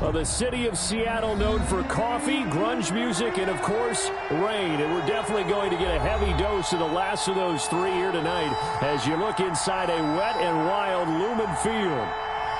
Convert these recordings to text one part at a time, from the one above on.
Well, the city of Seattle known for coffee, grunge music, and, of course, rain. And we're definitely going to get a heavy dose of the last of those three here tonight as you look inside a wet and wild Lumen Field.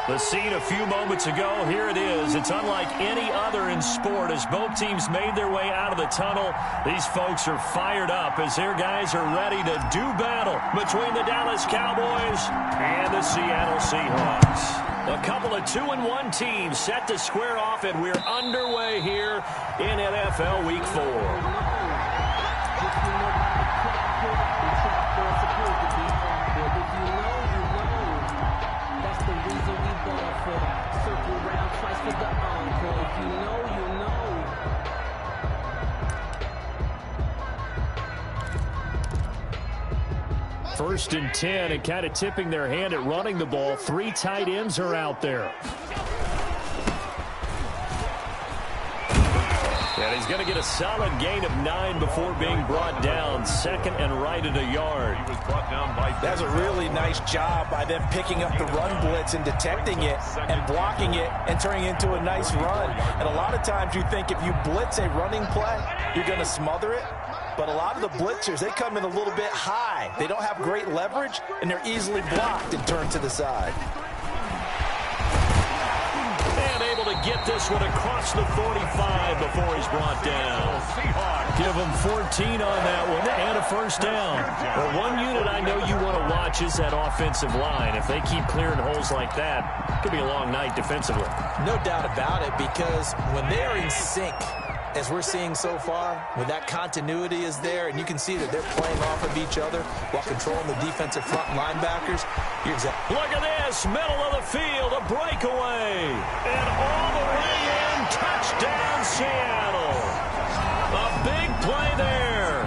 The scene a few moments ago, here it is. It's unlike any other in sport as both teams made their way out of the tunnel. These folks are fired up as their guys are ready to do battle between the Dallas Cowboys and the Seattle Seahawks. A couple of 2-1 teams set to square off, and we're underway here in NFL Week 4. First and 10, and kind of tipping their hand at running the ball. Three tight ends are out there. And he's going to get a solid gain of 9 before being brought down. Second and right at a yard. He was brought down by That's a really nice job by them picking up the run blitz and detecting it and blocking it and turning it into a nice run. And a lot of times you think if you blitz a running play, you're going to smother it. But a lot of the blitzers, they come in a little bit high. They don't have great leverage, and they're easily blocked and turned to the side. And able to get this one across the 45 before he's brought down. Give him 14 on that one and a first down. But one unit I know you want to watch is that offensive line. If they keep clearing holes like that, it could be a long night defensively. No doubt about it, because when they are in sync, as we're seeing so far, when that continuity is there, and you can see that they're playing off of each other while controlling the defensive front linebackers. Look at this, middle of the field, a breakaway, and all the way in, touchdown Seattle. A big play there.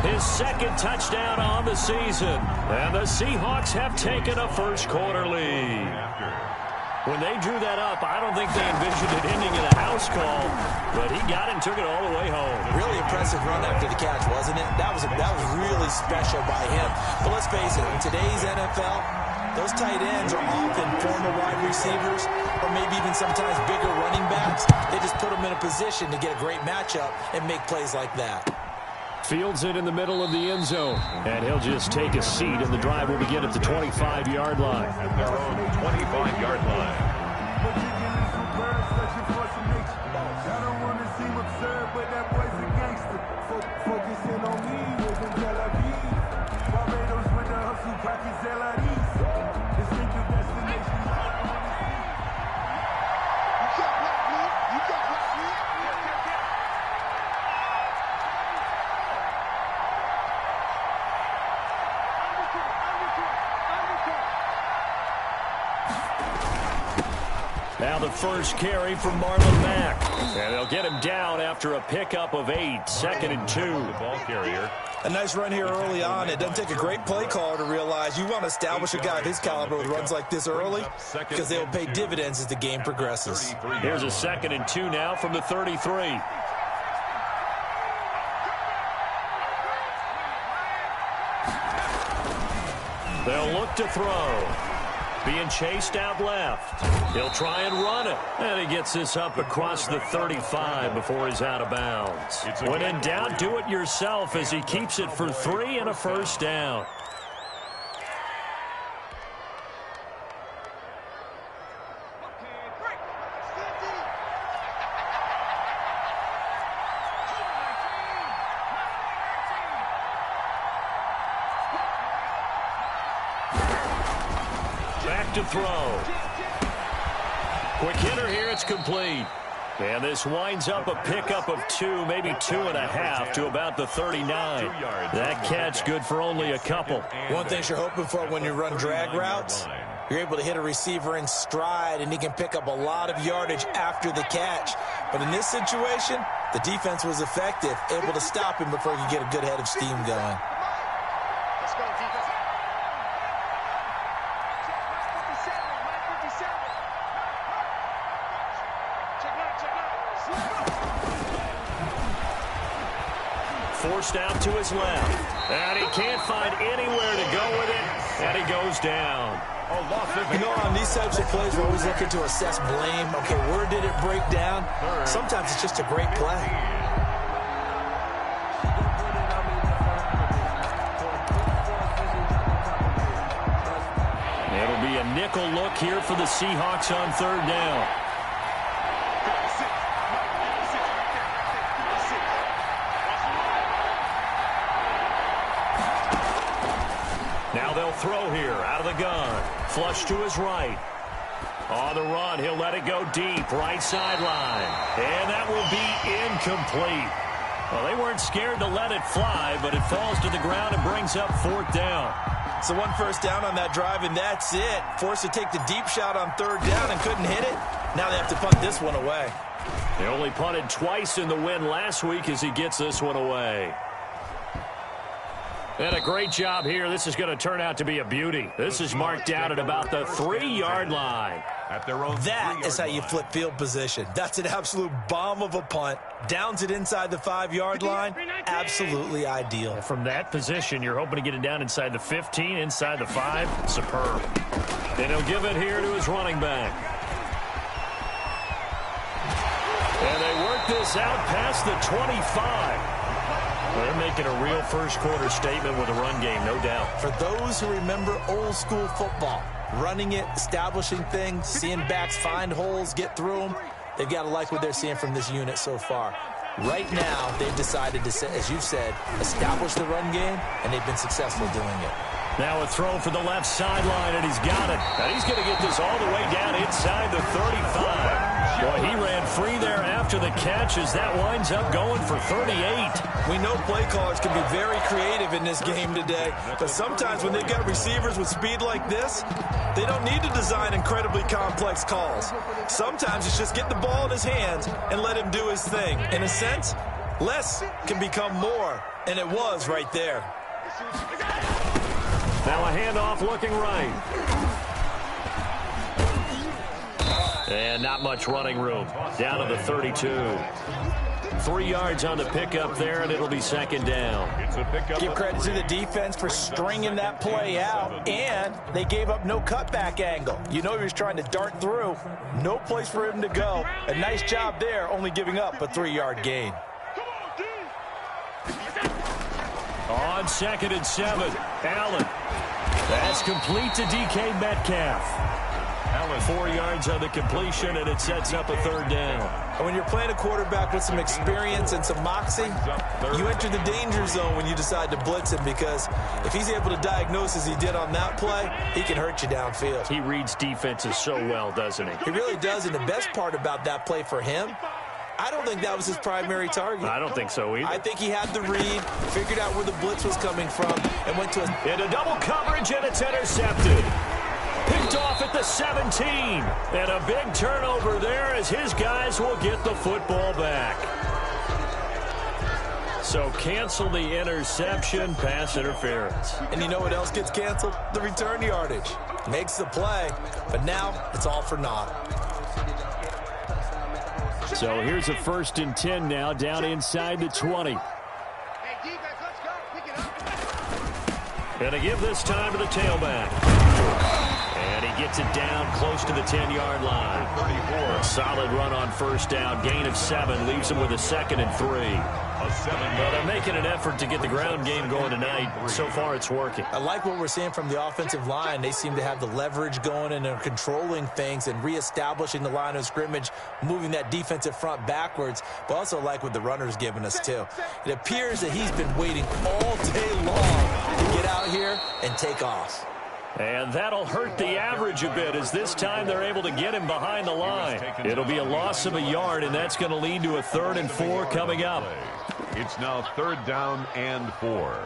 His second touchdown on the season, and the Seahawks have taken a first quarter lead. When they drew that up, I don't think they envisioned it ending in a house call, but he got it and took it all the way home. Really impressive run after the catch, wasn't it? That was really special by him. But let's face it, in today's NFL, those tight ends are often former wide receivers or maybe even sometimes bigger running backs. They just put them in a position to get a great matchup and make plays like that. Fields it in the middle of the end zone, and he'll just take a seat, and the drive will begin at the 25-yard line. At their own 25-yard line. Now the first carry from Marlon Mack. And they'll get him down after a pickup of 8. Second and 2. The ball carrier. A nice run here early on. It doesn't take a great play caller to realize you want to establish a guy of his caliber with runs like this early because they will pay dividends as the game progresses. Here's a second and 2 now from the 33. They'll look to throw. Being chased out left. He'll try and run it. And he gets this up across the 35 before he's out of bounds. When in doubt, do it yourself as he keeps it for 3 and a first down. To throw. Quick hitter here, it's complete. And this winds up a pickup of 2, maybe 2.5 to about the 39. That catch good for only a couple. One thing you're hoping for when you run drag routes, you're able to hit a receiver in stride and he can pick up a lot of yardage after the catch. But in this situation, the defense was effective, able to stop him before he could get a good head of steam going. Forced out to his left. And he can't find anywhere to go with it. And he goes down. You know, on these types of plays, we're always looking to assess blame. Okay, where did it break down? Sometimes it's just a great play. It'll be a nickel look here for the Seahawks on third down. Now they'll throw here out of the gun. Flush to his right. On the run, he'll let it go deep. Right sideline. And that will be incomplete. Well, they weren't scared to let it fly, but it falls to the ground and brings up fourth down. So one first down on that drive, and that's it. Forced to take the deep shot on third down and couldn't hit it. Now they have to punt this one away. They only punted twice in the win last week as he gets this one away. And a great job here. This is going to turn out to be a beauty. This is marked out at about the 3-yard line. That is how you flip field position. That's an absolute bomb of a punt. Downs it inside the 5-yard line. Absolutely ideal. From that position, you're hoping to get it down inside the 15, inside the 5. Superb. And he'll give it here to his running back. And they work this out past the 25. Well, they're making a real first-quarter statement with a run game, no doubt. For those who remember old-school football, running it, establishing things, seeing backs find holes, get through them, they've got to like what they're seeing from this unit so far. Right now, they've decided to, as you've said, establish the run game, and they've been successful doing it. Now a throw for the left sideline, and he's got it. And he's going to get this all the way down inside the 35. Boy, he ran free there after the catch as that winds up going for 38. We know play callers can be very creative in this game today, but sometimes when they've got receivers with speed like this, they don't need to design incredibly complex calls. Sometimes it's just get the ball in his hands and let him do his thing. In a sense, less can become more, and it was right there. Now a handoff looking right. And not much running room. Down to the 32. 3 yards on the pickup there, and it'll be second down. Give credit to the defense for stringing that play out, and they gave up no cutback angle. You know he was trying to dart through. No place for him to go. A nice job there, only giving up a 3-yard gain. On 2nd and 7, Allen. That's complete to DK Metcalf. 4 yards on the completion, and it sets up a third down. And when you're playing a quarterback with some experience and some moxie, you enter the danger zone when you decide to blitz him, because if he's able to diagnose as he did on that play, he can hurt you downfield. He reads defenses so well, doesn't he? He really does, and the best part about that play for him, I don't think that was his primary target. I don't think so either. I think he had the read, figured out where the blitz was coming from, and went to a... Into double coverage, and it's intercepted. Picked off at the 17. And a big turnover there as his guys will get the football back. So cancel the interception, pass interference. And you know what else gets canceled? The return yardage. Makes the play, but now it's all for naught. So here's a 1st and 10 now, down inside the 20. And a give this time to the tailback. And he gets it down close to the 10-yard line. A solid run on first down. Gain of 7 leaves him with a 2nd and 3. Well, they're making an effort to get the ground game going tonight. So far, it's working. I like what we're seeing from the offensive line. They seem to have the leverage going, and they're controlling things and reestablishing the line of scrimmage, moving that defensive front backwards, but also like what the runner's giving us, too. It appears that he's been waiting all day long to get out here and take off. And that'll hurt the average a bit, as this time they're able to get him behind the line. It'll be a loss of a yard, and that's going to lead to a 3rd and 4 coming up. It's now 3rd down and 4.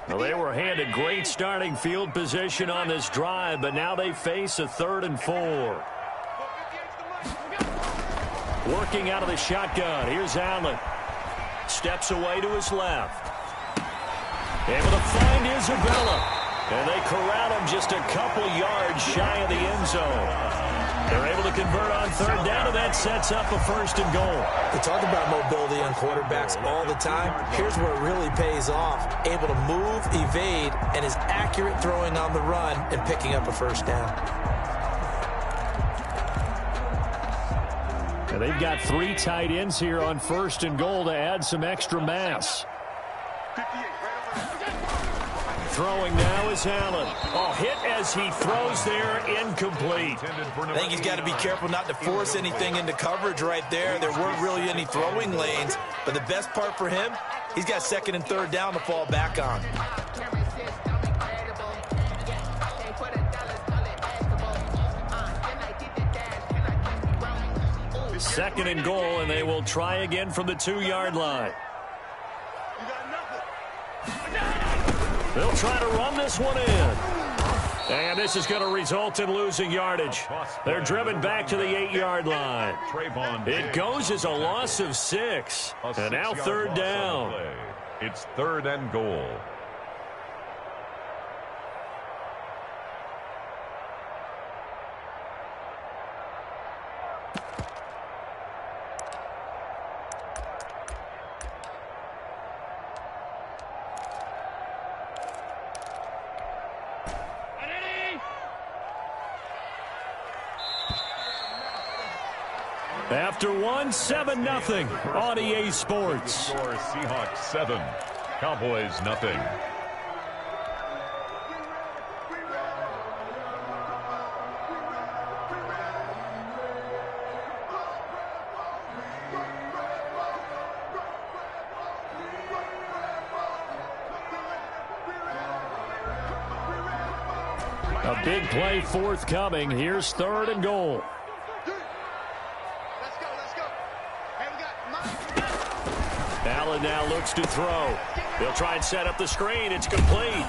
Well, they were handed great starting field position on this drive, but now they face a 3rd and 4. Working out of the shotgun. Here's Allen. Steps away to his left. Able to find Isabella. And they corral him just a couple yards shy of the end zone. They're able to convert on third down, and that sets up a 1st and goal. We talk about mobility on quarterbacks all the time. Here's where it really pays off. Able to move, evade, and is accurate throwing on the run and picking up a 1st down. And they've got 3 tight ends here on 1st and goal to add some extra mass. Throwing now is Allen. Oh, hit as he throws there, incomplete. I think he's got to be careful not to force anything into coverage right there. There weren't really any throwing lanes, but the best part for him, he's got 2nd and 3rd down to fall back on. 2nd and goal, and they will try again from the 2-yard line. They'll try to run this one in. And this is going to result in losing yardage. They're driven back to the 8-yard line. It goes as a loss of 6. And now 3rd down. It's 3rd and goal. After 1, 7-0 on EA Sports. Score Seahawks 7, Cowboys 0. A big play forthcoming. Here's 3rd and goal. Allen now looks to throw. He'll try and set up the screen. It's complete.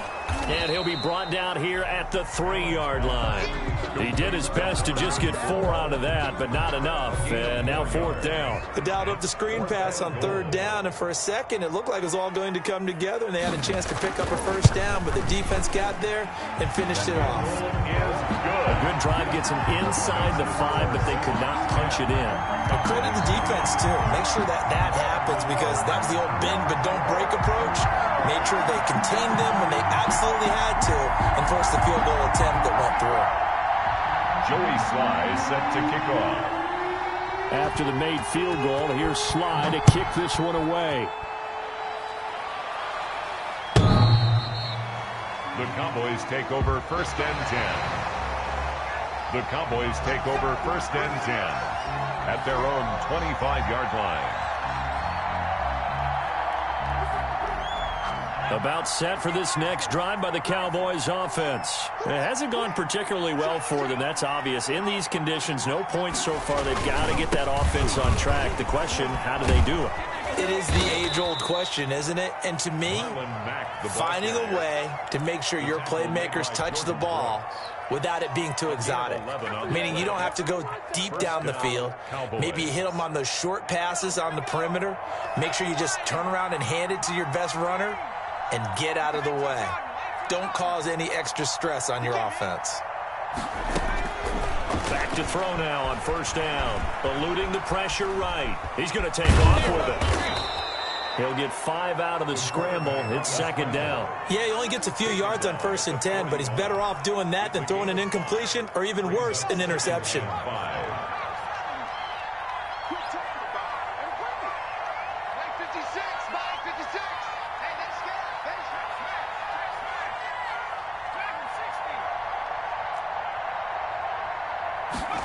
And he'll be brought down here at the 3-yard line. He did his best to just get 4 out of that, but not enough. And now 4th down. They dialed up the screen pass on 3rd down, and for a second it looked like it was all going to come together, and they had a chance to pick up a 1st down, but the defense got there and finished it off. A good drive gets them inside the 5, but they could not punch it in. And credit the defense, too. Make sure that happens, because that was the old bend but don't break approach. Made sure they contained them when they absolutely had to and forced the field goal attempt that went through. Joey Sly is set to kick off. After the made field goal, here's Sly to kick this one away. The Cowboys take over 1st and 10. The Cowboys take over 1st and 10 at their own 25-yard line. About set for this next drive by the Cowboys offense. It hasn't gone particularly well for them. That's obvious. In these conditions, no points so far. They've got to get that offense on track. The question, how do they do it? It is the age-old question, isn't it? And to me, finding a way to make sure your playmakers touch the ball without it being too exotic. Meaning you don't have to go deep down the field. Maybe you hit them on those short passes on the perimeter. Make sure you just turn around and hand it to your best runner and get out of the way. Don't cause any extra stress on your offense. Back to throw now on 1st down. Eluding the pressure right. He's going to take off with it. He'll get 5 out of the scramble. It's 2nd down. Yeah, he only gets a few yards on 1st and 10, but he's better off doing that than throwing an incompletion or even worse, an interception.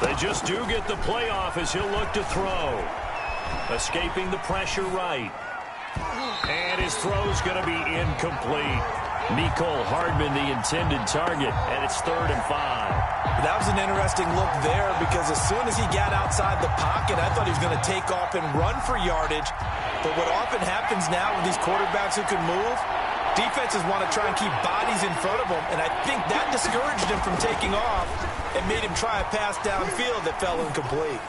They just do get the playoff as he'll look to throw. Escaping the pressure right. And his throw's going to be incomplete. Nicole Hardman, the intended target, and it's 3rd and 5. That was an interesting look there, because as soon as he got outside the pocket, I thought he was going to take off and run for yardage. But what often happens now with these quarterbacks who can move, defenses want to try and keep bodies in front of them, and I think that discouraged him from taking off and made him try a pass downfield that fell incomplete.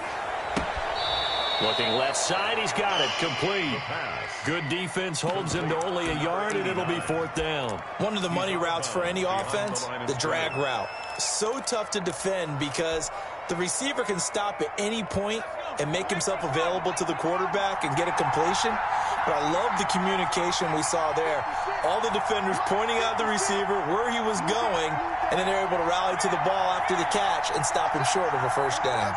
Looking left side, he's got it, complete. Good defense holds him to only a yard, and it'll be 4th down. One of the money routes for any offense, the drag route. So tough to defend because The receiver can stop at any point and make himself available to the quarterback and get a completion. But I love the communication we saw there. All the defenders pointing out the receiver, where he was going, and then they're able to rally to the ball after the catch and stop him short of a first down.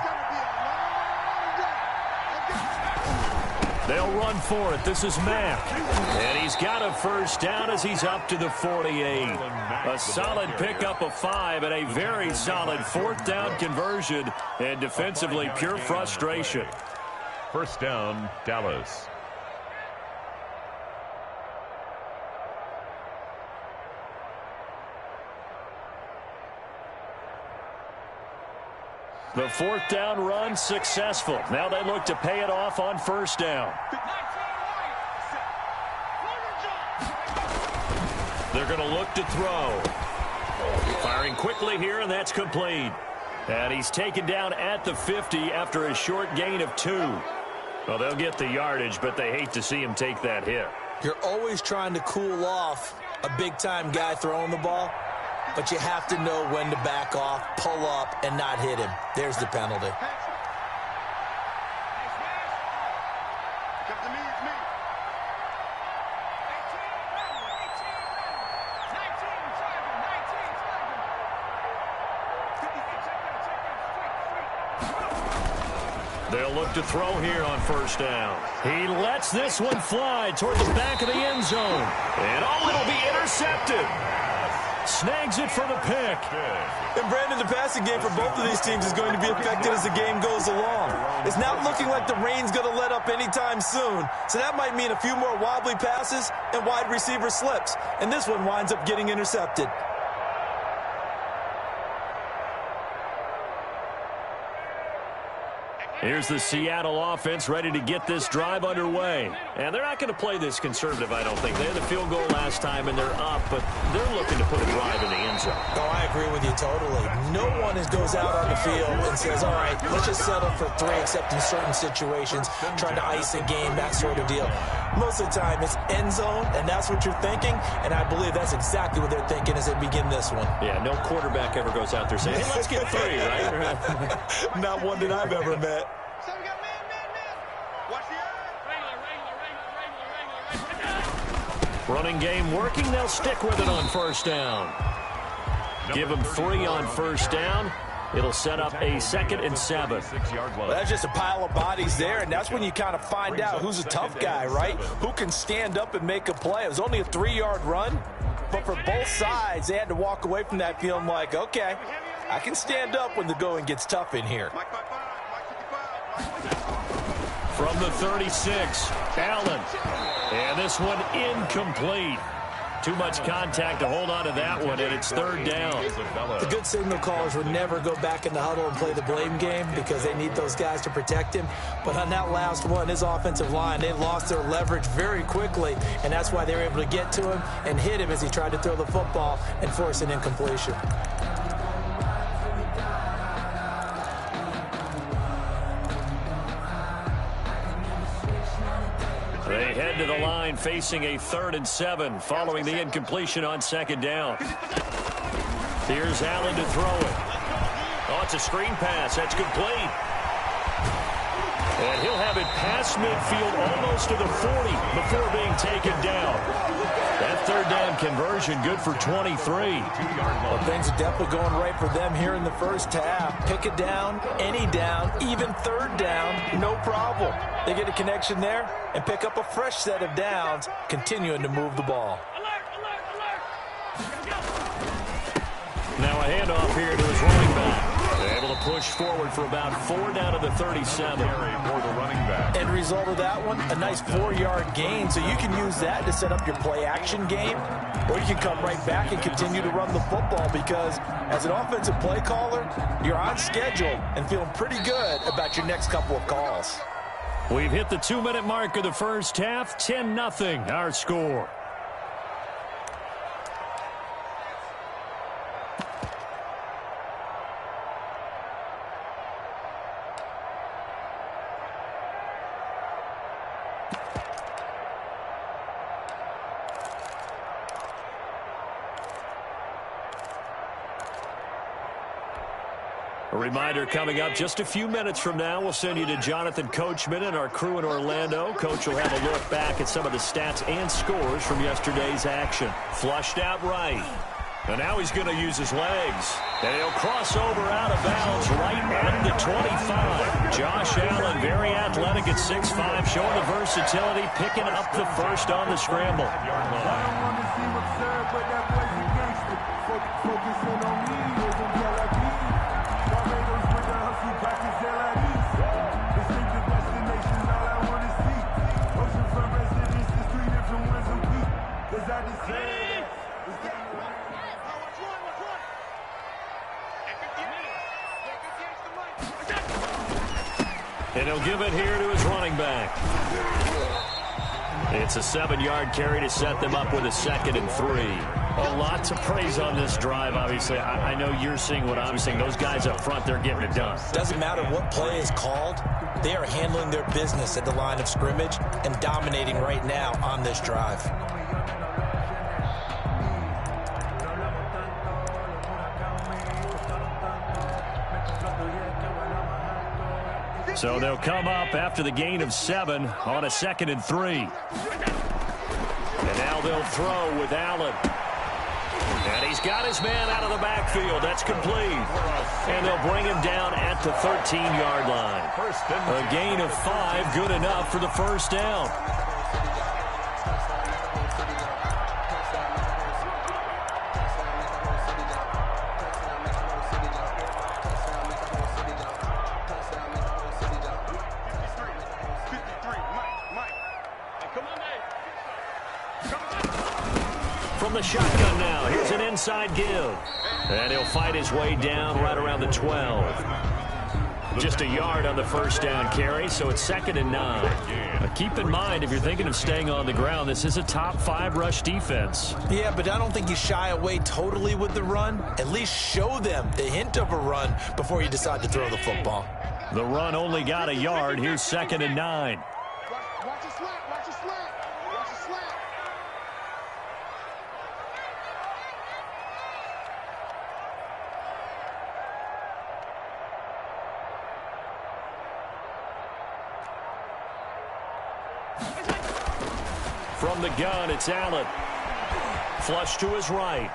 They'll run for it. This is Mack. And he's got a first down as he's up to the 48. A solid pickup of 5 and a very solid fourth down conversion. And defensively, pure frustration. First down, Dallas. The fourth down run successful. Now they look to pay it off on first down. They're going to look to throw. Firing quickly here, and that's complete. And he's taken down at the 50 after a short gain of 2. Well, they'll get the yardage, but they hate to see him take that hit. You're always trying to cool off a big-time guy throwing the ball, but you have to know when to back off, pull up, and not hit him. There's the penalty. They'll look to throw here on first down. He lets this one fly toward the back of the end zone. And it'll be intercepted. Snags it for the pick. And Brandon, the passing game for both of these teams is going to be affected as the game goes along. It's not looking like the rain's going to let up anytime soon. So that might mean a few more wobbly passes and wide receiver slips. And this one winds up getting intercepted. Here's the Seattle offense ready to get this drive underway. And they're not going to play this conservative, I don't think. They had the field goal last time, and they're up, but they're looking to put a drive in the end zone. Oh, I agree with you totally. No one goes out on the field and says, all right, let's just settle for 3, except in certain situations, trying to ice a game, that sort of deal. Most of the time, it's end zone, and that's what you're thinking, and I believe that's exactly what they're thinking as they begin this one. Yeah, no quarterback ever goes out there saying, hey, let's get 3, right? Not one that I've ever met. Running game working. They'll stick with it on first down. Give them 3 on first down. It'll set up a 2nd and 7. Well, that's just a pile of bodies there, and that's when you kind of find out who's a tough guy, right? Who can stand up and make a play. It was only a 3-yard run, but for both sides, they had to walk away from that feeling like, okay, I can stand up when the going gets tough in here. From the 36, Allen. And this one incomplete. Too much contact to hold on to that one, and it's 3rd down. The good signal callers would never go back in the huddle and play the blame game because they need those guys to protect him. But on that last one, his offensive line, they lost their leverage very quickly, and that's why they were able to get to him and hit him as he tried to throw the football and force an incompletion. They head to the line facing a 3rd and 7 following the incompletion on 2nd down. Here's Allen to throw it. Oh, it's a screen pass. That's complete. And he'll have it past midfield almost to the 40 before being taken down. That 3rd down conversion good for 23. Well, things are definitely going right for them here in the first half. Pick it down, any down, even 3rd down, no problem. They get a connection there and pick up a fresh set of downs, continuing to move the ball. Now a handoff here to his running back. They're able to push forward for about 4 down to the 37. For the running back. End result of that one, a nice 4-yard gain, so you can use that to set up your play-action game, or you can come right back and continue to run the football because as an offensive play caller, you're on schedule and feeling pretty good about your next couple of calls. We've hit the 2-minute mark of the first half. 10-0 our score. A reminder coming up just a few minutes from now, we'll send you to Jonathan Coachman and our crew in Orlando. Coach will have a look back at some of the stats and scores from yesterday's action. Flushed out right. And now he's going to use his legs. And he'll cross over out of bounds right at the 25. Josh Allen, very athletic at 6'5", showing the versatility, picking up the first on the scramble. And he'll give it here to his running back. It's a 7-yard carry to set them up with a 2nd and 3. A lot to praise on this drive, obviously. I know you're seeing what I'm seeing. Those guys up front, they're getting it done. Doesn't matter what play is called. They are handling their business at the line of scrimmage and dominating right now on this drive. So they'll come up after the gain of 7 on a 2nd and 3. And now they'll throw with Allen. And he's got his man out of the backfield. That's complete. And they'll bring him down at the 13-yard line. A gain of 5, good enough for the first down. From the shotgun now, here's an inside give. And he'll fight his way down right around the 12. Just a yard on the first down carry, so it's 2nd and 9. Keep in mind, if you're thinking of staying on the ground, this is a top 5 rush defense. Yeah, but I don't think you shy away totally with the run. At least show them the hint of a run before you decide to throw the football. The run only got a yard. Here's 2nd and 9. Watch your slant, watch your slant, watch your slant. From the gun, it's Allen. Flush to his right.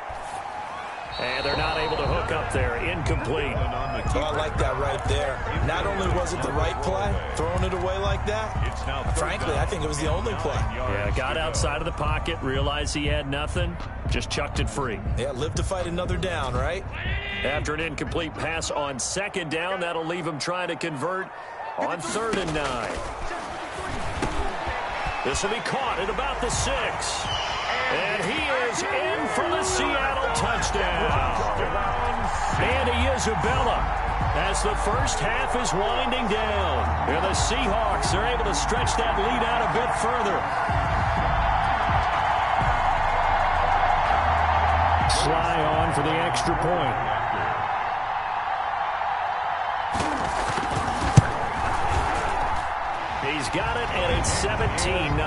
And they're not able to hook up there. Incomplete. Oh, I like that right there. Not only was it the right play, throwing it away like that, frankly, I think it was the only play. Yeah, got outside of the pocket, realized he had nothing, just chucked it free. Yeah, live to fight another down, right? After an incomplete pass on 2nd down, that'll leave him trying to convert on 3rd and 9. This will be caught at about the 6. And he is in for the Seattle touchdown. Andy Isabella, as the first half is winding down. And the Seahawks are able to stretch that lead out a bit further. Sly on for the extra point. He's got it, and it's 17-0.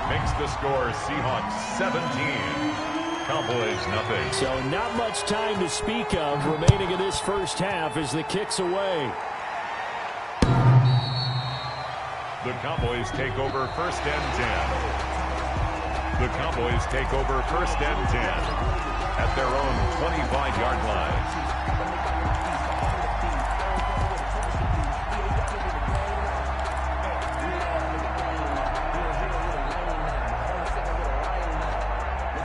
Makes the score Seahawks 17, Cowboys nothing. So not much time to speak of remaining in this first half as the kick's away. The Cowboys take over 1st and 10. The Cowboys take over 1st and 10 at their own 25-yard line.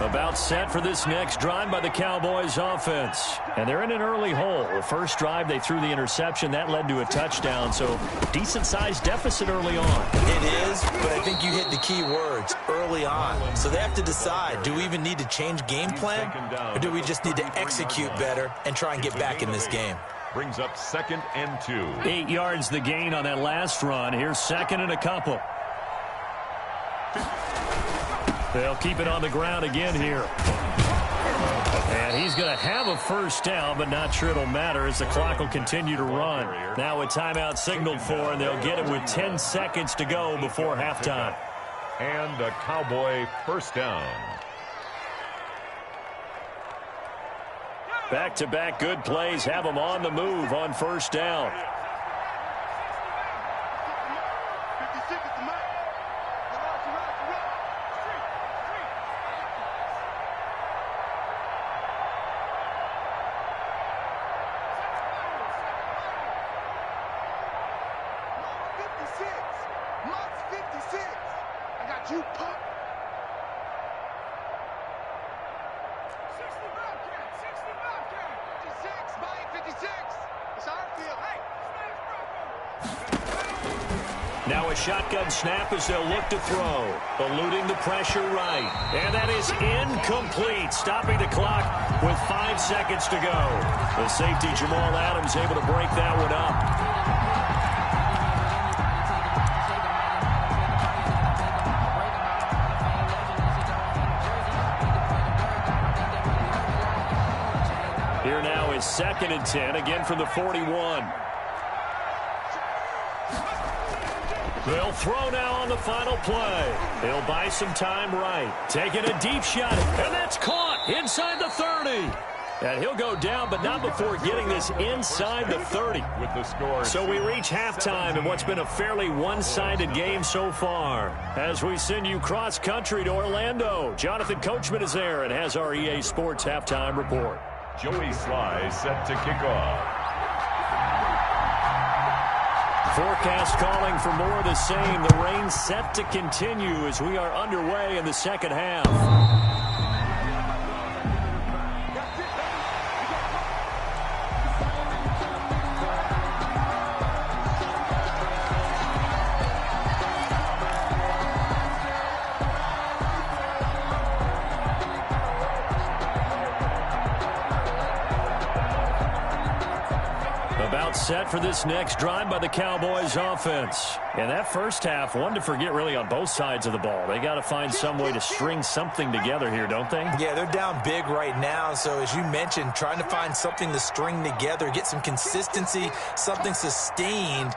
About set for this next drive by the Cowboys offense. And they're in an early hole. The first drive, they threw the interception. That led to a touchdown, so decent-sized deficit early on. It is, but I think you hit the key words, early on. So they have to decide, do we even need to change game plan, or do we just need to execute better and try and get back in this game? Brings up 2nd and 2. 8 yards the gain on that last run. Here's 2nd and a couple. They'll keep it on the ground again here. And he's going to have a first down, but not sure it'll matter as the clock will continue to run. Now a timeout signaled for, and they'll get it with 10 seconds to go before halftime. And a Cowboy first down. Back-to-back good plays have them on the move on first down. Now a shotgun snap as they'll look to throw. Eluding the pressure right. And that is incomplete. Stopping the clock with 5 seconds to go. The safety Jamal Adams able to break that one up. Here now is 2nd and 10, again from the 41. They'll throw now on the final play. He'll buy some time right. Taking a deep shot, and that's caught inside the 30. And he'll go down, but not before getting this inside the 30. With the score. So we reach halftime in what's been a fairly one-sided game so far. As we send you cross-country to Orlando, Jonathan Coachman is there and has our EA Sports halftime report. Joey Sly set to kick off. Forecast calling for more of the same. The rain set to continue as we are underway in the second half. Set for this next drive by the Cowboys offense. And that first half, one to forget really on both sides of the ball. They got to find some way to string something together here, don't they? Yeah, they're down big right now. So as you mentioned, trying to find something to string together, get some consistency, something sustained,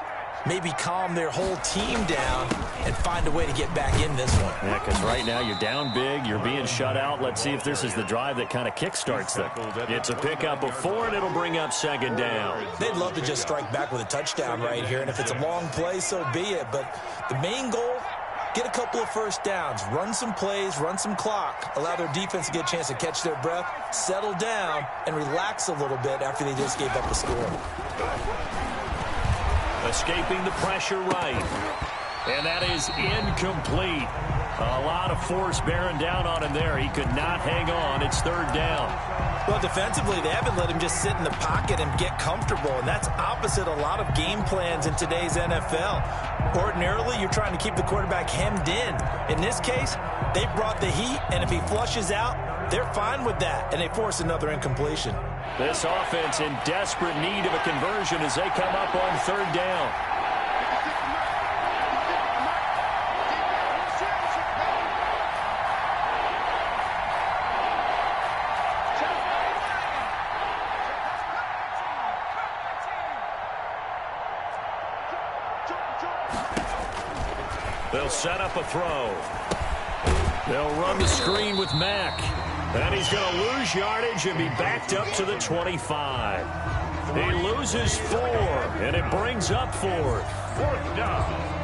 maybe calm their whole team down and find a way to get back in this one. Yeah, because right now you're down big, you're being shut out. Let's see if this is the drive that kind of kickstarts them. It's a pickup of 4, and it'll bring up 2nd down. They'd love to just strike back with a touchdown right here, and if it's a long play, so be it. But the main goal, get a couple of first downs, run some plays, run some clock, allow their defense to get a chance to catch their breath, settle down, and relax a little bit after they just gave up the score. Escaping the pressure right. And that is incomplete. A lot of force bearing down on him there. He could not hang on. It's 3rd down. Well, defensively, they haven't let him just sit in the pocket and get comfortable, and that's opposite a lot of game plans in today's NFL. Ordinarily, you're trying to keep the quarterback hemmed in. In this case, they brought the heat, and if he flushes out, they're fine with that, and they force another incompletion. This offense in desperate need of a conversion as they come up on 3rd down. They'll set up a throw. They'll run the screen with Mack. And he's going to lose yardage and be backed up to the 25. He loses 4, and it brings up 4th. 4th down.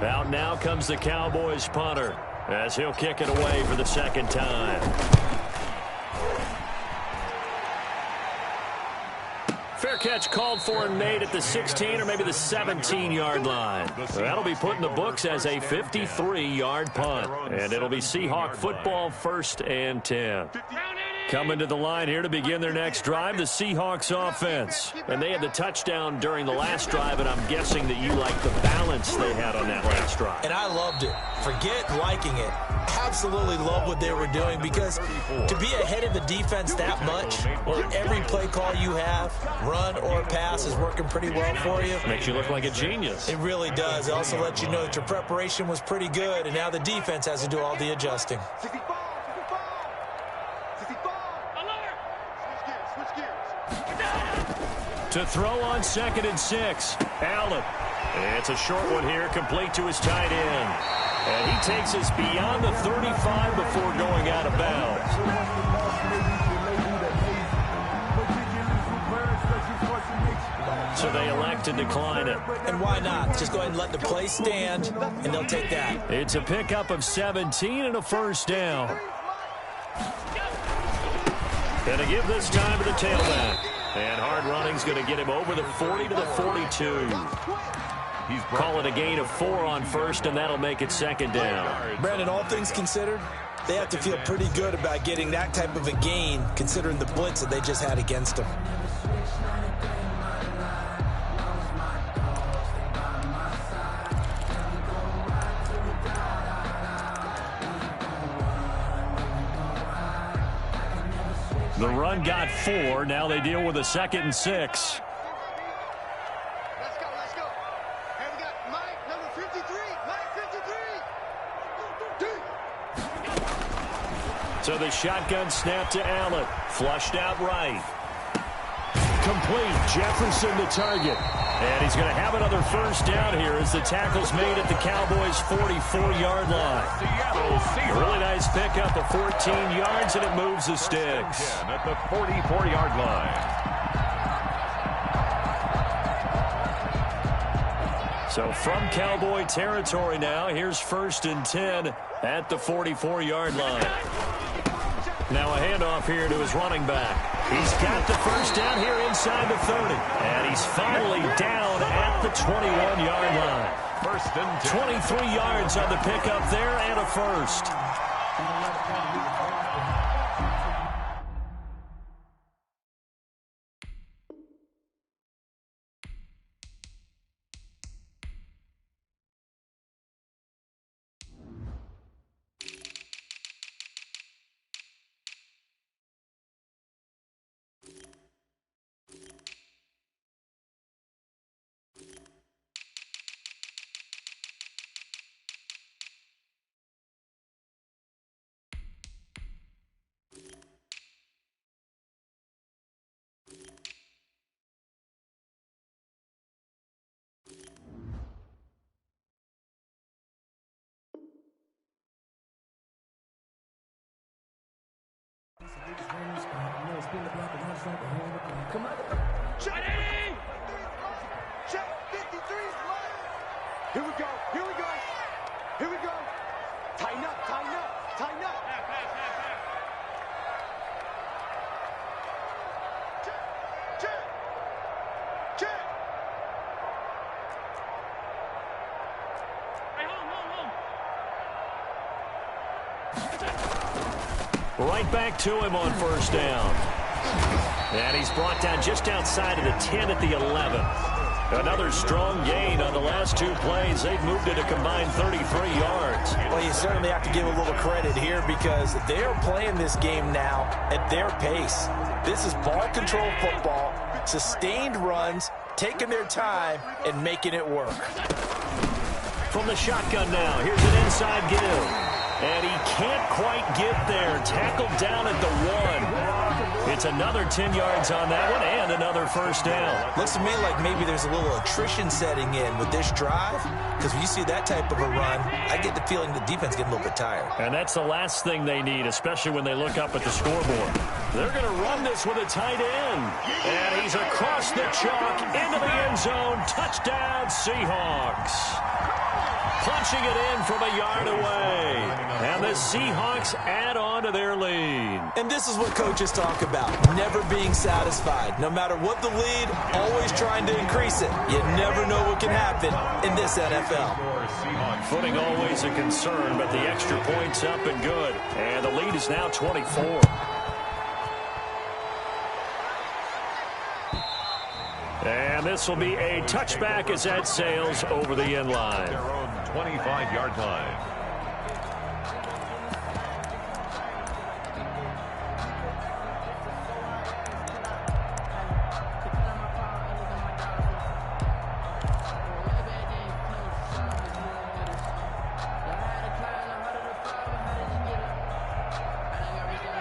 Out now comes the Cowboys punter as he'll kick it away for the 2nd time. Fair catch called for and made at the 16 or maybe the 17-yard line. That'll be put in the books as a 53-yard punt. And it'll be Seahawk football 1st and 10. Coming to the line here to begin their next drive, the Seahawks offense. And they had the touchdown during the last drive, and I'm guessing that you like the balance they had on that last drive. And I loved it. Forget liking it. Absolutely love what they were doing, because to be ahead of the defense that much, where every play call you have, run or pass, is working pretty well for you. Makes you look like a genius. It really does. It also lets you know that your preparation was pretty good, and now the defense has to do all the adjusting. To throw on 2nd and 6. Allen. It's a short one here, complete to his tight end. And he takes us beyond the 35 before going out of bounds. So they elect to decline it. And why not? Just go ahead and let the play stand, and they'll take that. It's a pickup of 17 and a first down. And to give this time to the tailback. And hard running's going to get him over the 40 to the 42. Call it a gain of 4 on first, and that'll make it 2nd down. Brandon, all things considered, they have to feel pretty good about getting that type of a gain, considering the blitz that they just had against them. The run got 4. Now they deal with a 2nd and 6. Let's go, let's go. And we got Mike, number 53. Mike, 53. So the shotgun snap to Allen. Flushed out right. Complete. Jefferson the target. And he's going to have another first down here as the tackle's made at the Cowboys' 44-yard line. A really nice pickup of 14 yards, and it moves the sticks. At the 44-yard line. So from Cowboy territory now, here's 1st and 10 at the 44-yard line. Now a handoff here to his running back. He's got the first down here inside the 30. And he's finally down at the 21-yard line. 1st and 10. 23 yards on the pickup there and a first. Come on. Check. Check 53. Here we go. Here we go. Here we go. Tighten up. Tighten up. Tighten up. Check. Check. Check. Hey, hold. Right back to him on first down. And he's brought down just outside of the 10 at the 11. Another strong gain on the last 2 plays. They've moved it a combined 33 yards. Well, you certainly have to give a little credit here, because they're playing this game now at their pace. This is ball control football, sustained runs, taking their time, and making it work. From the shotgun now, here's an inside give. And he can't quite get there. Tackled down at the 1. It's another 10 yards on that one and another first down. Looks to me like maybe there's a little attrition setting in with this drive, because when you see that type of a run, I get the feeling the defense getting a little bit tired. And that's the last thing they need, especially when they look up at the scoreboard. They're going to run this with a tight end. And he's across the chalk into the end zone. Touchdown, Seahawks. Punching it in from a yard away. And the Seahawks add on to their lead. And this is what coaches talk about, never being satisfied. No matter what the lead, always trying to increase it. You never know what can happen in this NFL. Footing always a concern, but the extra point's up and good. And the lead is now 24. And this will be a touchback as that sails over the end line. Their own 25-yard line.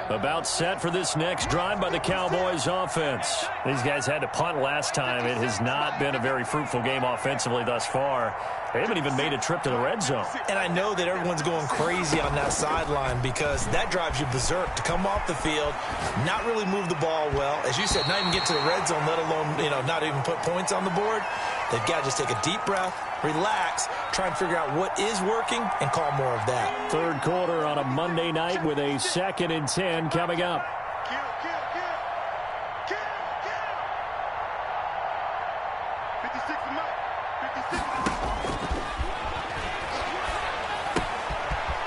About set for this next drive by the Cowboys offense. These guys had to punt last time. It has not been a very fruitful game offensively thus far. They haven't even made a trip to the red zone. And I know that everyone's going crazy on that sideline because that drives you berserk to come off the field, not really move the ball well. As you said, not even get to the red zone, let alone, not even put points on the board. They've got to just take a deep breath, relax, try and figure out what is working, and call more of that. Third quarter on a Monday night with a 2nd and 10 coming up.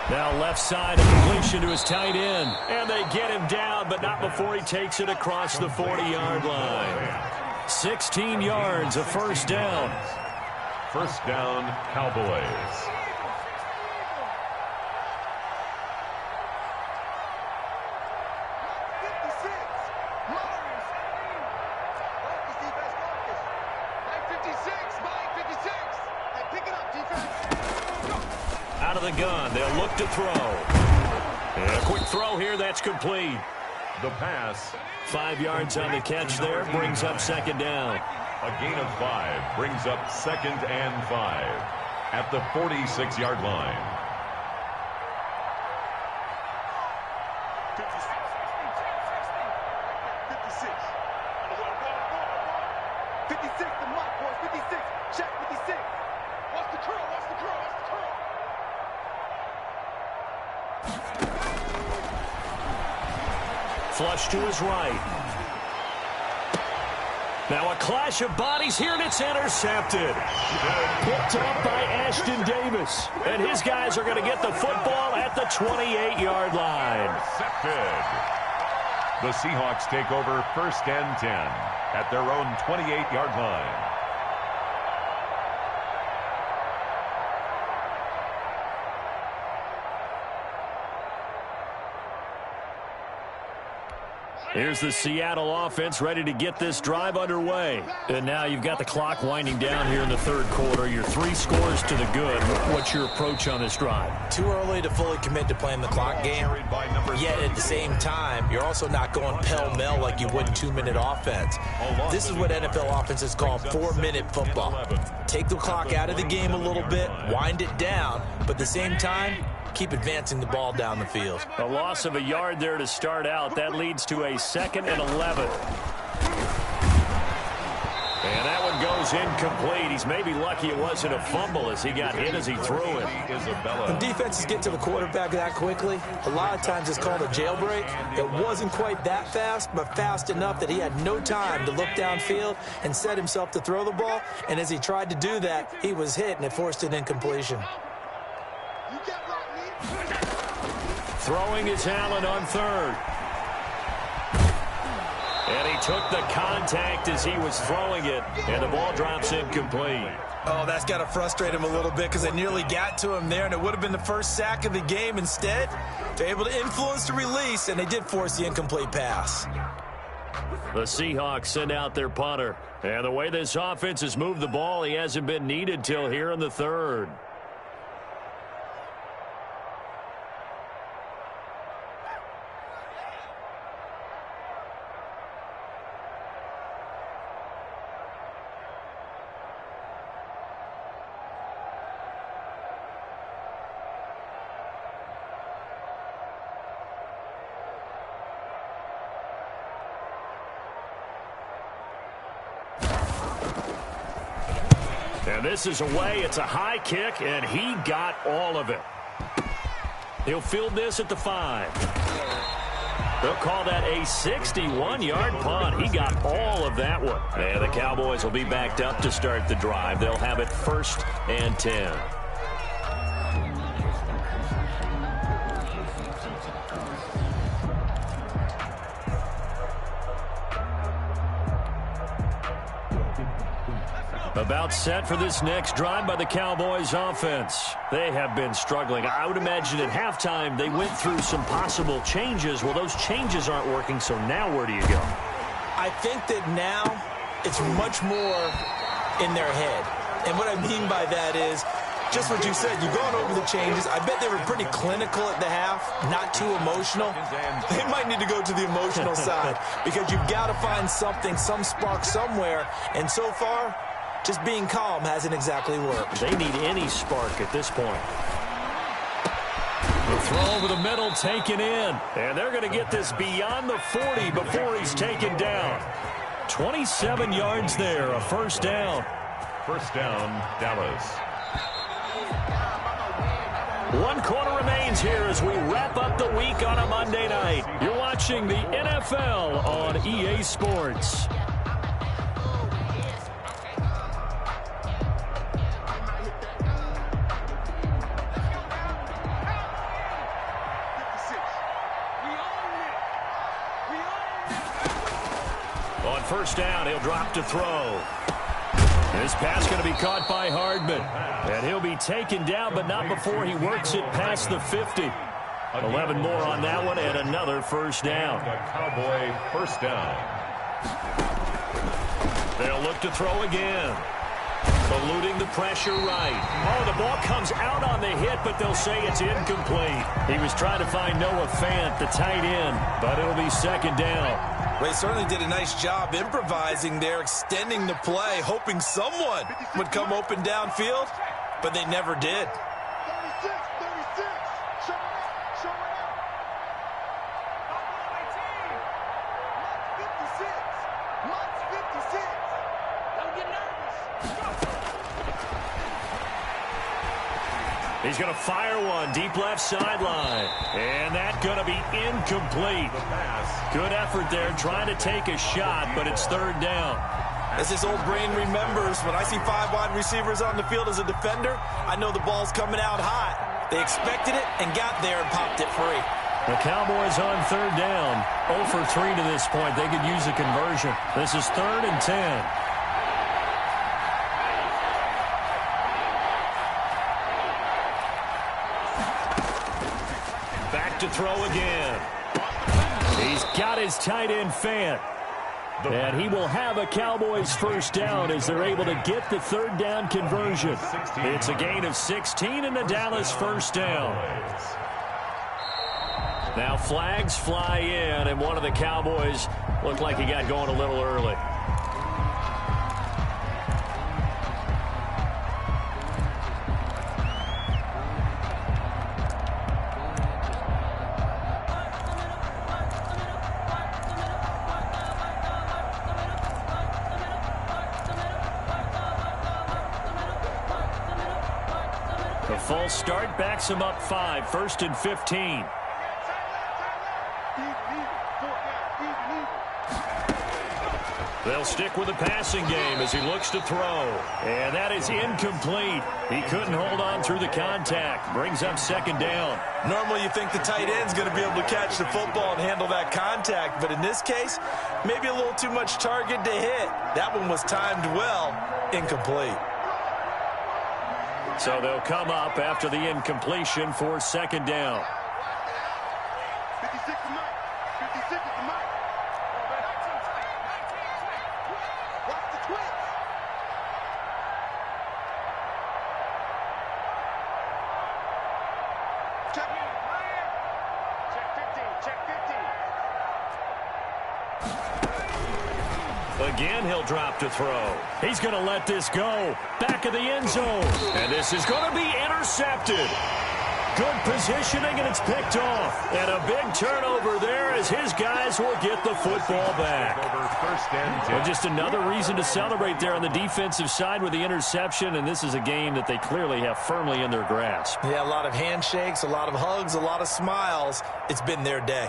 Now left side, a completion to his tight end. And they get him down, but not before he takes it across the 40-yard line. 16 yards, a first down. First down, Cowboys. Out of the gun, they'll look to throw. And a quick throw here, that's complete. The pass. 5 yards on the catch there, brings up 2nd down. A gain of 5 brings up 2nd and 5 at the 46-yard line. 56, the mark, boys, 56. Check 56. Watch the curl, watch the curl, watch the curl. Flush to his right. Now a clash of bodies here, and it's intercepted. Picked up by Ashton Davis. And his guys are going to get the football at the 28-yard line. Intercepted. The Seahawks take over 1st and 10 at their own 28-yard line. Here's the Seattle offense ready to get this drive underway. And now you've got the clock winding down here in the third quarter. Your 3 scores to the good. What's your approach on this drive? Too early to fully commit to playing the clock game. Yet at the same time, you're also not going pell-mell like you would in 2-minute offense. This is what NFL offenses call 4-minute football. Take the clock out of the game a little bit, wind it down, but at the same time, keep advancing the ball down the field. A loss of a yard there to start out. That leads to a 2nd and 11. And that one goes incomplete. He's maybe lucky it wasn't a fumble as he got hit as he threw it. When defenses get to the quarterback that quickly, a lot of times it's called a jailbreak. It wasn't quite that fast, but fast enough that he had no time to look downfield and set himself to throw the ball. And as he tried to do that, he was hit, and it forced an incompletion. Throwing is Allen on 3rd. And he took the contact as he was throwing it, and the ball drops incomplete. Oh, that's got to frustrate him a little bit because they nearly got to him there, and it would have been the first sack of the game. Instead, they're able to influence the release, and they did force the incomplete pass. The Seahawks send out their punter. And the way this offense has moved the ball, he hasn't been needed till here in the 3rd. And this is away. It's a high kick, and he got all of it. He'll field this at the 5. They'll call that a 61-yard punt. He got all of that one. And the Cowboys will be backed up to start the drive. They'll have it 1st and 10. About set for this next drive by the Cowboys offense. They have been struggling. I would imagine at halftime they went through some possible changes. Well, those changes aren't working, so now where do you go? I think that now it's much more in their head. And what I mean by that is just what you said. You've gone over the changes. I bet they were pretty clinical at the half, not too emotional. They might need to go to the emotional side because you've got to find something, some spark somewhere. And so far, just being calm hasn't exactly worked. They need any spark at this point. The throw over the middle, taken in. And they're going to get this beyond the 40 before he's taken down. 27 yards there, a first down. First down, Dallas. 1 quarter remains here as we wrap up the week on a Monday night. You're watching the NFL on EA Sports. On first down, he'll drop to throw. This pass going to be caught by Hardman. And he'll be taken down, but not before he works it past the 50. 11 more on that one, and another first down. The Cowboy first down. They'll look to throw again. Eluding the pressure right. Oh, the ball comes out on the hit, but they'll say it's incomplete. He was trying to find Noah Fant, the tight end, but it'll be second down. They certainly did a nice job improvising there, extending the play, hoping someone would come open downfield, but they never did. 36, 36. Show it out. Show it out. Mark 56. Mark 56. Don't get nervous. He's going to fire one deep left sideline. And that's going to be incomplete. Good effort there trying to take a shot, but it's third down. As his old brain remembers, when I see 5 wide receivers on the field as a defender, I know the ball's coming out hot. They expected it and got there and popped it free. The Cowboys on third down. 0 for 3 to this point. They could use a conversion. This is 3rd and 10. To throw again. He's got his tight end Fant. And he will have a Cowboys first down as they're able to get the third down conversion. It's a gain of 16 and the Dallas first down. Now flags fly in, and one of the Cowboys looked like he got going a little early. The false start backs him up 5, 1st and 15. They'll stick with the passing game as he looks to throw. And that is incomplete. He couldn't hold on through the contact. Brings up second down. Normally you think the tight end's going to be able to catch the football and handle that contact. But in this case, maybe a little too much target to hit. That one was timed well. Incomplete. So they'll come up after the incompletion for second down. 56 to Mike. 56 to Mike. Watch the twist. Check 15. Check 15. Again, he'll drop to throw. He's going to let this go. Back of the end zone. And this is going to be intercepted. Good positioning, and it's picked off. And a big turnover there as his guys will get the football back. Well, just another reason to celebrate there on the defensive side with the interception, and this is a game that they clearly have firmly in their grasp. Yeah, a lot of handshakes, a lot of hugs, a lot of smiles. It's been their day.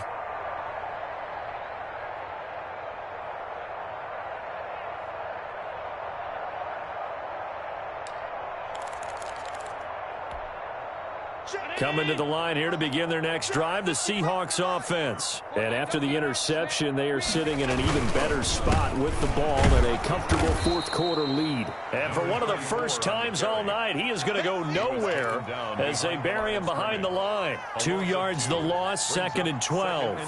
Coming to the line here to begin their next drive, the Seahawks offense. And after the interception, they are sitting in an even better spot with the ball and a comfortable fourth-quarter lead. And for one of the first times all night, he is going to go nowhere as they bury him behind the line. 2 yards the loss, 2nd and 12.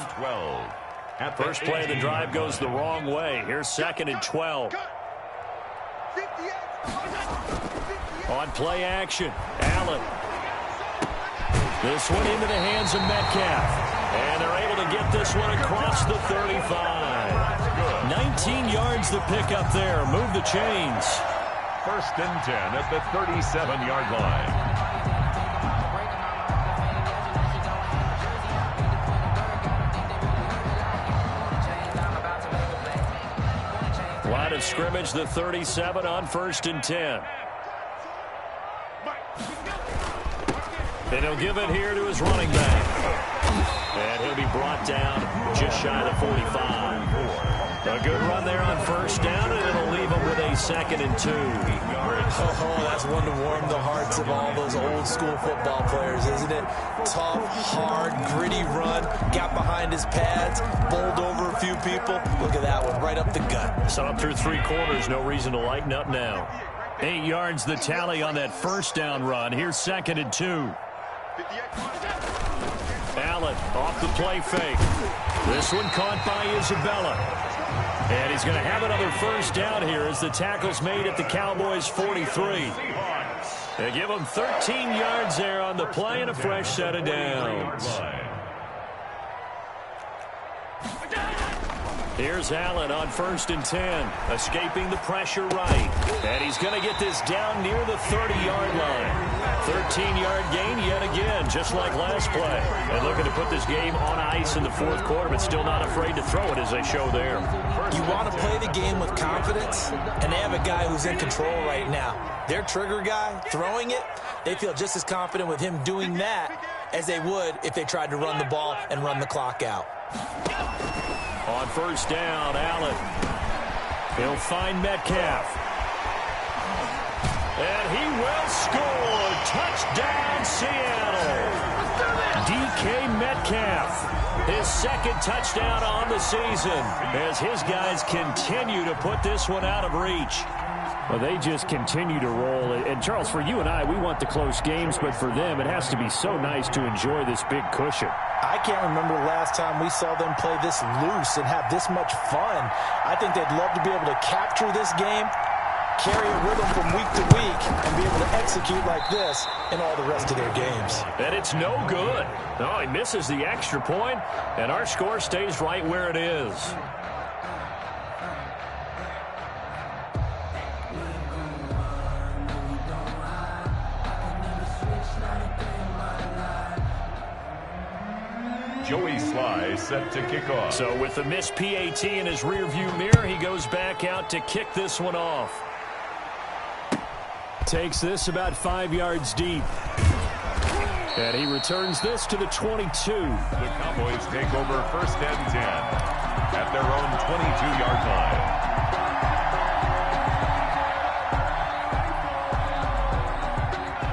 First play of the drive goes the wrong way. Here's 2nd and 12. On play action, Allen. This one into the hands of Metcalf. And they're able to get this one across the 35. 19 yards the pick up there. Move the chains. 1st and 10 at the 37-yard line. Line of scrimmage, the 37 on 1st and 10. And he'll give it here to his running back. And he'll be brought down just shy of the 45. A good run there on 1st down, and it'll leave him with a 2nd and 2. Oh, that's one to warm the hearts of all those old school football players, isn't it? Tough, hard, gritty run. Got behind his pads, bowled over a few people. Look at that one, right up the gut. So up through 3 quarters, no reason to lighten up now. 8 yards the tally on that 1st down run. Here's 2nd and 2. Allen off the play fake. This one caught by Isabella. And he's going to have another 1st down here as the tackle's made at the Cowboys' 43. They give him 13 yards there on the play and a fresh set of downs. Here's Allen on 1st and 10, escaping the pressure right. And he's going to get this down near the 30-yard line. 13-yard gain yet again, just like last play. And looking to put this game on ice in the 4th quarter, but still not afraid to throw it as they show there. You want to play the game with confidence, and they have a guy who's in control right now. Their trigger guy, throwing it, they feel just as confident with him doing that as they would if they tried to run the ball and run the clock out. On 1st down, Allen. He'll find Metcalf. And he will score. Touchdown, Seattle. DK Metcalf. His 2nd touchdown on the season as his guys continue to put this one out of reach. Well, they just continue to roll. And, Charles, for you and I, we want the close games, but for them, it has to be so nice to enjoy this big cushion. I can't remember the last time we saw them play this loose and have this much fun. I think they'd love to be able to capture this game, carry it with them from week to week, and be able to execute like this in all the rest of their games. And it's no good. No, he misses the extra point, and our score stays right where it is. Joey Sly set to kick off. So with the missed PAT in his rearview mirror, he goes back out to kick this one off. Takes this about 5 yards deep. And he returns this to the 22. The Cowboys take over 1st and 10 at their own 22-yard line.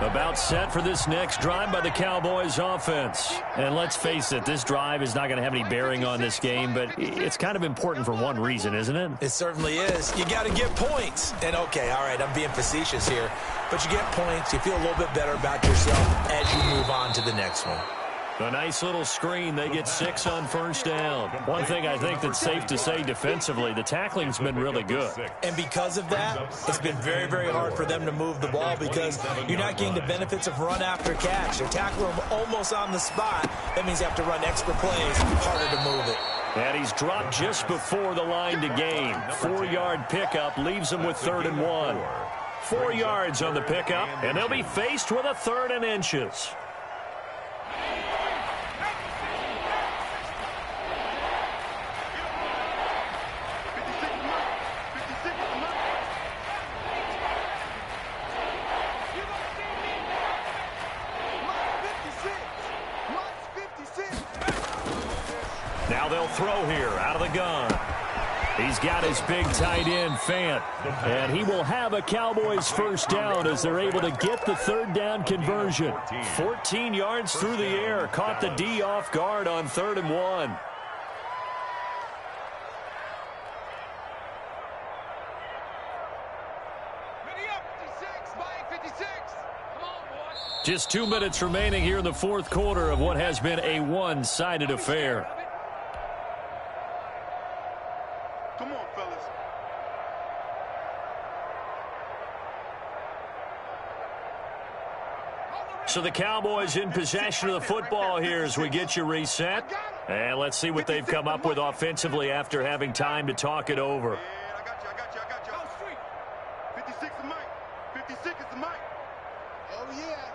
About set for this next drive by the Cowboys offense. And let's face it, this drive is not going to have any bearing on this game, but it's kind of important for one reason, isn't it? It certainly is. You got to get points. And, okay, all right, I'm being facetious here. But you get points, you feel a little bit better about yourself as you move on to the next one. A nice little screen. They get 6 on 1st down. One thing I think that's safe to say defensively, the tackling's been really good. And because of that, it's been very, very hard for them to move the ball because you're not getting the benefits of run after catch. They're tackling them almost on the spot. That means you have to run extra plays, harder to move it. And he's dropped just before the line to gain. 4-yard pickup leaves him with 3rd and 1. 4 yards on the pickup, and they'll be faced with a 3rd and inches. Now they'll throw here out of the gun. He's got his big tight end, Fant. And he will have a Cowboys first down as they're able to get the third down conversion. 14 yards through the air. Caught the D off guard on 3rd and 1. Just 2 minutes remaining here in the fourth quarter of what has been a one-sided affair. Come on, fellas. So the Cowboys in possession of the football here as we get you reset. And let's see what they've come up with offensively after having time to talk it over. I got you. Go street. 56 is Mike. 56 is the Mike. Oh, yeah.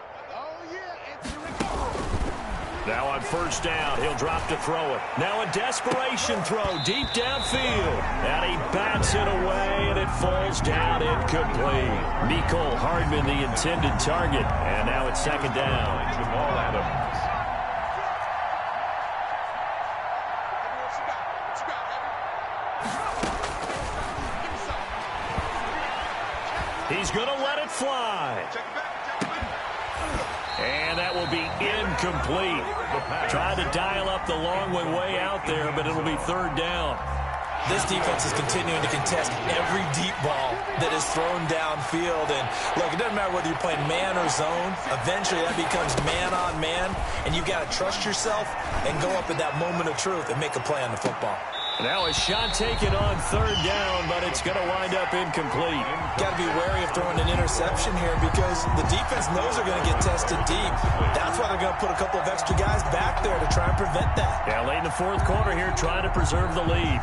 Now on first down, he'll drop to throw it. Now a desperation throw deep downfield. And he bats it away, and it falls down incomplete. Mecole Hardman, the intended target. And now it's 2nd down. Jamal Adams. He's going to let it fly. And that will be incomplete. Tried to dial up the long one way out there, but it'll be 3rd down. This defense is continuing to contest every deep ball that is thrown downfield. And, look, it doesn't matter whether you're playing man or zone. Eventually, that becomes man-on-man, and you've got to trust yourself and go up at that moment of truth and make a play on the football. Now a shot taken on 3rd down, but it's going to wind up incomplete. Got to be wary of throwing an interception here because the defense knows they're going to get tested deep. That's why they're going to put a couple of extra guys back there to try and prevent that. Yeah, late in the fourth quarter here, trying to preserve the lead.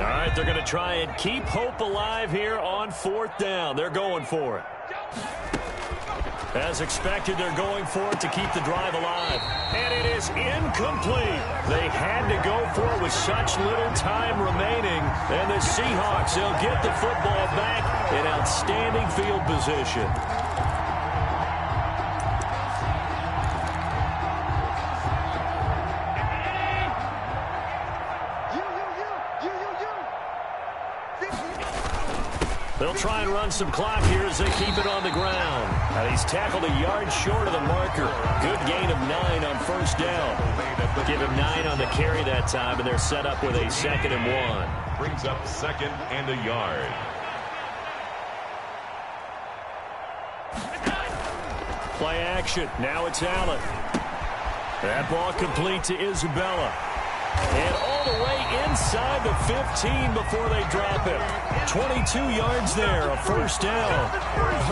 All right, they're going to try and keep hope alive here on 4th down. They're going for it. As expected, they're going for it to keep the drive alive. And it is incomplete. They had to go for it with such little time remaining. And the Seahawks, they'll get the football back in outstanding field position. They'll try and run some clock here as they keep it on the ground. And he's tackled a yard short of the marker. Good gain of 9 on first down. Give him 9 on the carry that time, and they're set up with a 2nd and 1. Brings up 2nd and a yard. Play action. Now it's Allen. That ball complete to Isabella. And all the way inside the 15 before they drop him. 22 yards there, a first down.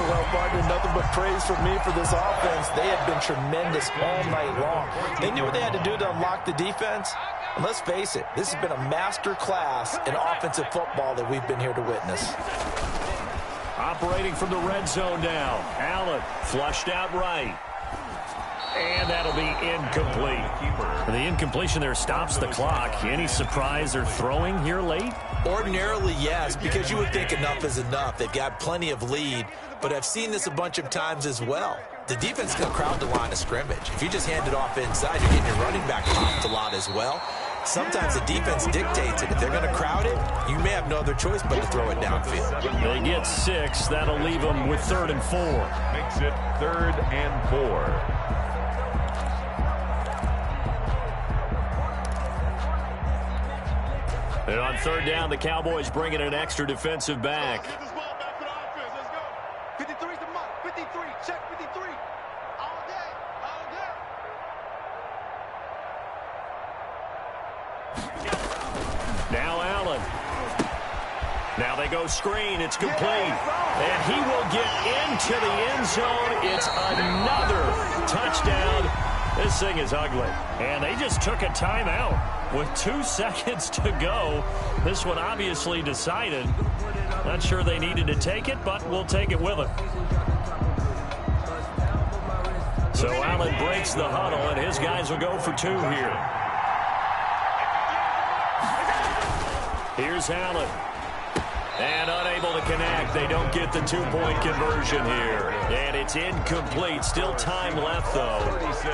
Well, partner, nothing but praise from me for this offense. They have been tremendous all night long. They knew what they had to do to unlock the defense. And let's face it, this has been a master class in offensive football that we've been here to witness. Operating from the red zone now. Allen flushed out right. And that'll be incomplete. The incompletion there stops the clock. Any surprise they're throwing here late? Ordinarily, yes, because you would think enough is enough. They've got plenty of lead, but I've seen this a bunch of times as well. The defense is going to crowd the line of scrimmage. If you just hand it off inside, you're getting your running back popped a lot as well. Sometimes the defense dictates it. If they're going to crowd it, you may have no other choice but to throw it downfield. They get 6. That'll leave them with 3rd and 4. Makes it 3rd and 4. And on 3rd down, the Cowboys bring in an extra defensive back. Get this ball back for the offense. Let's go. 53's the mark. 53. Check 53. All day. All day. Now Allen. Now they go screen. It's complete. And he will get into the end zone. It's another touchdown. This thing is ugly. And they just took a timeout with 2 seconds to go. This one obviously decided. Not sure they needed to take it, but we'll take it with them. So Allen breaks the huddle, and his guys will go for 2 here. Here's Allen. And unable to connect. They don't get the 2-point conversion here. And it's incomplete. Still time left, though.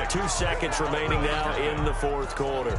2 seconds remaining now in the fourth quarter.